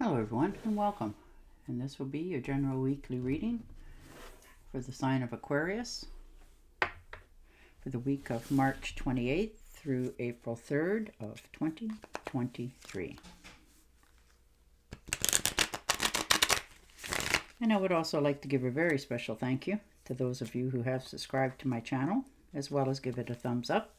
Hello everyone and welcome, and this will be your general weekly reading for the sign of Aquarius for the week of March 28th through April 3rd of 2023. And I would also like to give a very special thank you to those of you who have subscribed to my channel, as well as give it a thumbs up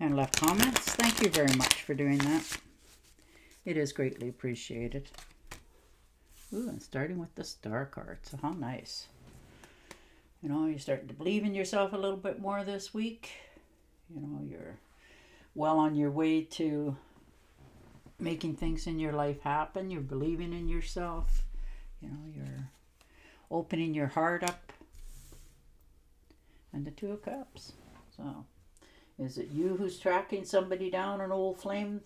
and left comments. Thank you very much for doing that. It is greatly appreciated. Ooh, and starting with the star card. So how nice. You know, you're starting to believe in yourself a little bit more this week. You know, you're well on your way to making things in your life happen. You're believing in yourself. You know, you're opening your heart up. And the Two of Cups. So, is it you who's tracking somebody down, an old flame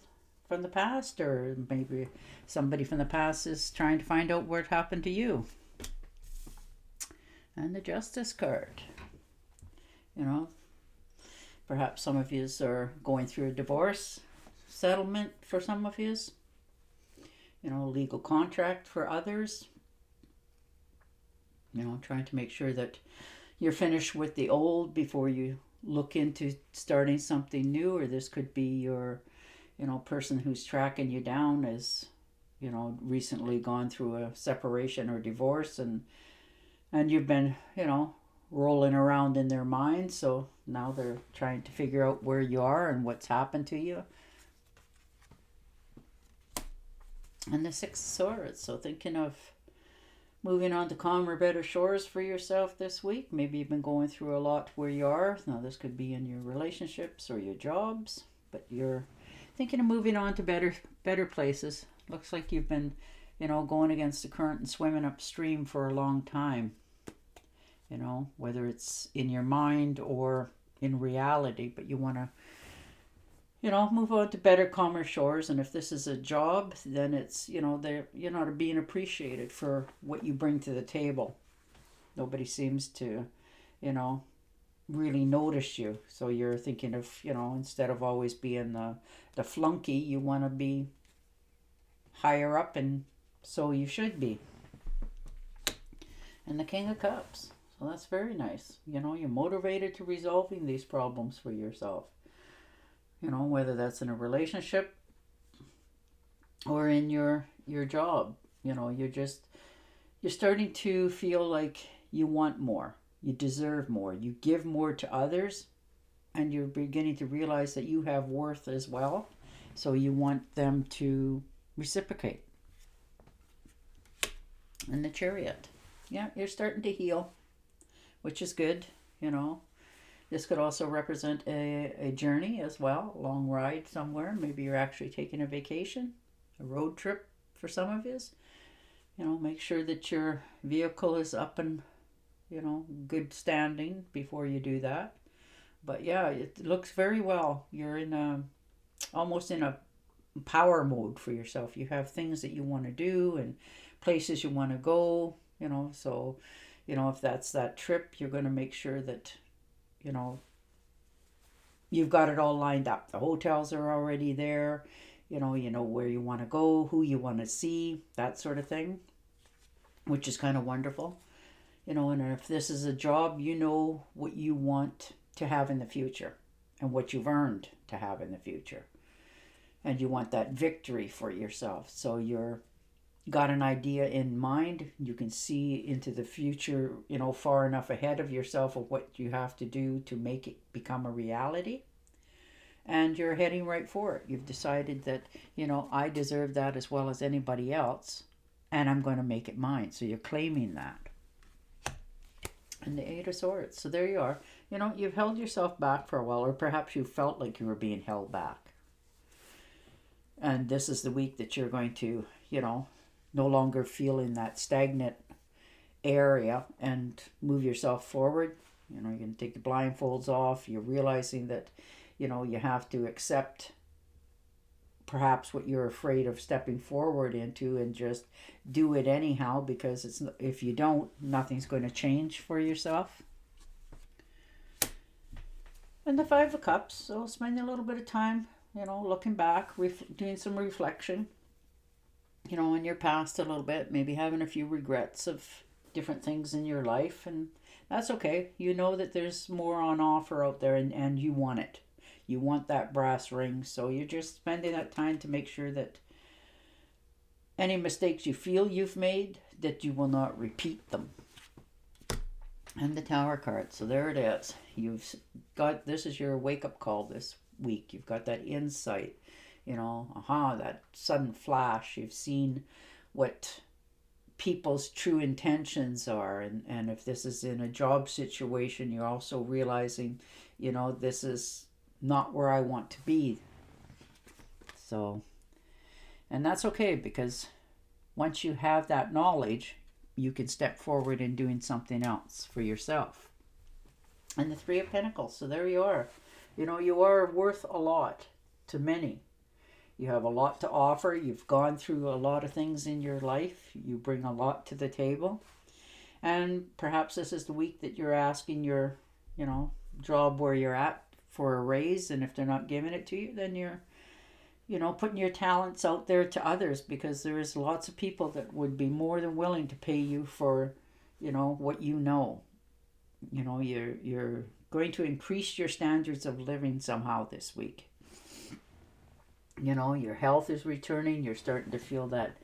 from the past, or maybe somebody from the past is trying to find out what happened to you? And the Justice card. You know, perhaps some of yous are going through a divorce settlement for some of yous. You know, legal contract for others. You know, trying to make sure that you're finished with the old before you look into starting something new. Or this could be your person who's tracking you down is, recently gone through a separation or divorce, and you've been, rolling around in their mind. So now they're trying to figure out where you are and what's happened to you. And the Six of Swords. So thinking of moving on to calmer, better shores for yourself this week. Maybe you've been going through a lot where you are. Now this could be in your relationships or your jobs, but you're thinking of moving on to better places. Looks like you've been, going against the current and swimming upstream for a long time. Whether it's in your mind or in reality, but you want to, move on to better, calmer shores. And if this is a job, then it's, you're not being appreciated for what you bring to the table. Nobody seems to, really notice you. So you're thinking of, instead of always being the flunky, you want to be higher up, and so you should be. And the King of Cups. So that's very nice. You're motivated to resolving these problems for yourself. Whether that's in a relationship or in your job. You're starting to feel like you want more. You deserve more. You give more to others, and you're beginning to realize that you have worth as well. So you want them to reciprocate. And the Chariot. Yeah, you're starting to heal, which is good. This could also represent a journey as well, a long ride somewhere. Maybe you're actually taking a vacation, a road trip for some of you. Make sure that your vehicle is up and good standing before you do that. But yeah, it looks very well. You're almost in a power mode for yourself. You have things that you want to do and places you want to go, so, if that's that trip, you're going to make sure that, you've got it all lined up. The hotels are already there, you know where you want to go, who you want to see, that sort of thing, which is kind of wonderful. And if this is a job, what you want to have in the future and what you've earned to have in the future. And you want that victory for yourself. So you're got an idea in mind. You can see into the future, far enough ahead of yourself of what you have to do to make it become a reality. And you're heading right for it. You've decided that, I deserve that as well as anybody else, and I'm going to make it mine. So you're claiming that. And the Eight of Swords. So there you are. You've held yourself back for a while, or perhaps you felt like you were being held back. And this is the week that you're going to, no longer feel in that stagnant area and move yourself forward. You're going to take the blindfolds off. You're realizing that, you have to accept perhaps what you're afraid of stepping forward into and just do it anyhow, because if you don't, nothing's going to change for yourself. And the Five of Cups. So spending a little bit of time, looking back, doing some reflection. in your past a little bit, maybe having a few regrets of different things in your life, and that's okay. You know that there's more on offer out there, and you want it. You want that brass ring, so you're just spending that time to make sure that any mistakes you feel you've made, that you will not repeat them. And the Tower card, so there it is. You've got, this is your wake-up call this week. You've got that insight, that sudden flash. You've seen what people's true intentions are, and if this is in a job situation, you're also realizing, this is not where I want to be. So, and that's okay, because once you have that knowledge, you can step forward in doing something else for yourself. And the Three of Pentacles, so there you are. You are worth a lot to many. You have a lot to offer. You've gone through a lot of things in your life. You bring a lot to the table. And perhaps this is the week that you're asking your, job where you're at for a raise. And if they're not giving it to you, then you're, putting your talents out there to others, because there is lots of people that would be more than willing to pay you for, what you know. You're going to increase your standards of living somehow this week. Your health is returning. You're starting to feel that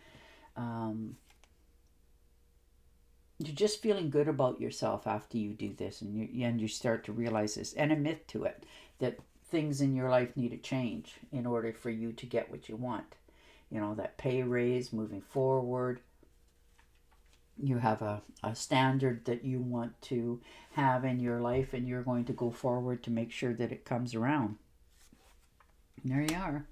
you're just feeling good about yourself after you do this, and you start to realize this, and admit to it, that things in your life need to change in order for you to get what you want. That pay raise, moving forward. You have a standard that you want to have in your life, and you're going to go forward to make sure that it comes around. And there you are.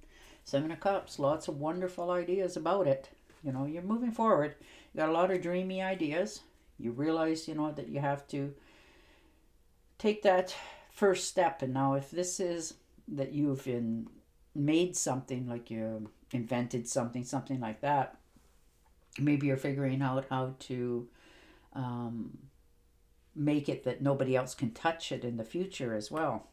Seven of Cups, lots of wonderful ideas about it. You're moving forward. You got a lot of dreamy ideas. You realize, that you have to take that first step. And now if this is that you've made something, like you invented something like that, maybe you're figuring out how to make it that nobody else can touch it in the future as well.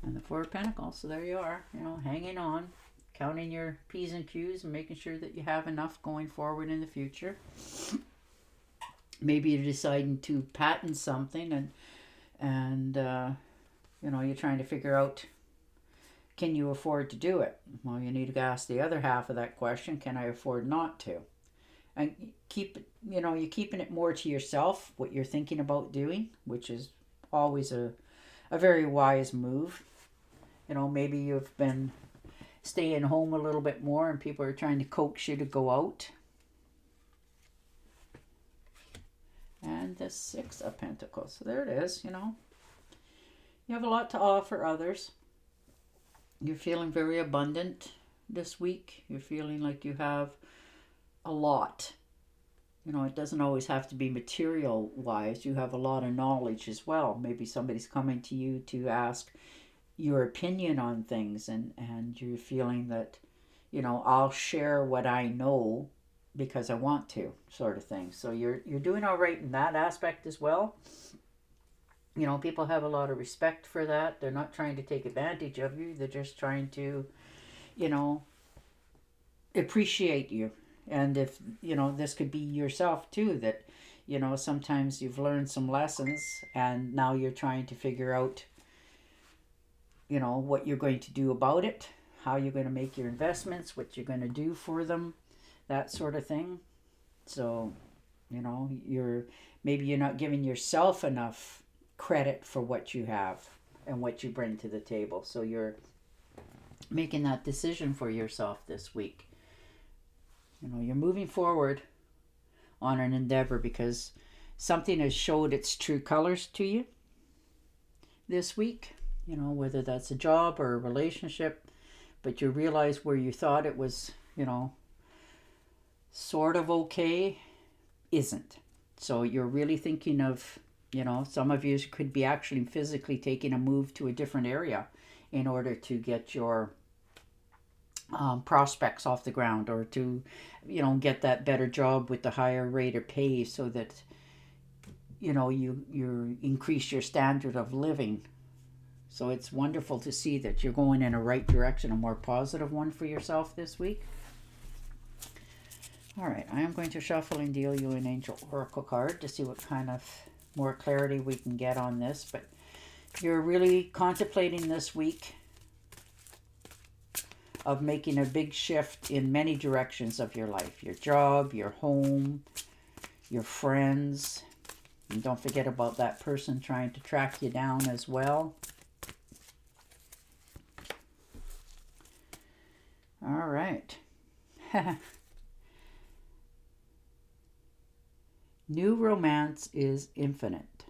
And the Four of Pentacles, so there you are, hanging on, counting your P's and Q's, and making sure that you have enough going forward in the future. Maybe you're deciding to patent something, and you're trying to figure out, can you afford to do it? Well, you need to ask the other half of that question, can I afford not to? And you're keeping it more to yourself, what you're thinking about doing, which is always a very wise move. Maybe you've been staying home a little bit more, and people are trying to coax you to go out. And the Six of Pentacles. So there it is, You have a lot to offer others. You're feeling very abundant this week. You're feeling like you have a lot. It doesn't always have to be material-wise. You have a lot of knowledge as well. Maybe somebody's coming to you to ask your opinion on things, and you're feeling that, I'll share what I know because I want to, sort of thing. So you're doing all right in that aspect as well. People have a lot of respect for that. They're not trying to take advantage of you. They're just trying to, appreciate you. And if, this could be yourself too, that, sometimes you've learned some lessons, and now you're trying to figure out, what you're going to do about it, how you're going to make your investments, what you're going to do for them, that sort of thing. So, maybe you're not giving yourself enough credit for what you have and what you bring to the table. So you're making that decision for yourself this week. You're moving forward on an endeavor because something has showed its true colors to you this week, whether that's a job or a relationship, but you realize where you thought it was, sort of okay, isn't. So you're really thinking of, some of you could be actually physically taking a move to a different area in order to get your prospects off the ground, or to, get that better job with the higher rate of pay, so that, you increase your standard of living. So it's wonderful to see that you're going in a right direction, a more positive one for yourself this week. All right, I am going to shuffle and deal you an Angel Oracle card to see what kind of more clarity we can get on this. But you're really contemplating this week of making a big shift in many directions of your life. Your job, your home, your friends. And don't forget about that person trying to track you down as well. All right. New romance is infinite,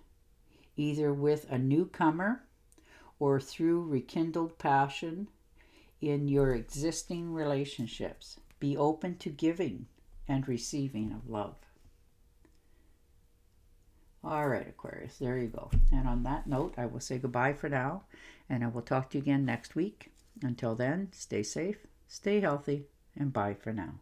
either with a newcomer or through rekindled passion in your existing relationships. Be open to giving and receiving of love. All right, Aquarius, there you go. And on that note, I will say goodbye for now, and I will talk to you again next week. Until then, stay safe, stay healthy, and bye for now.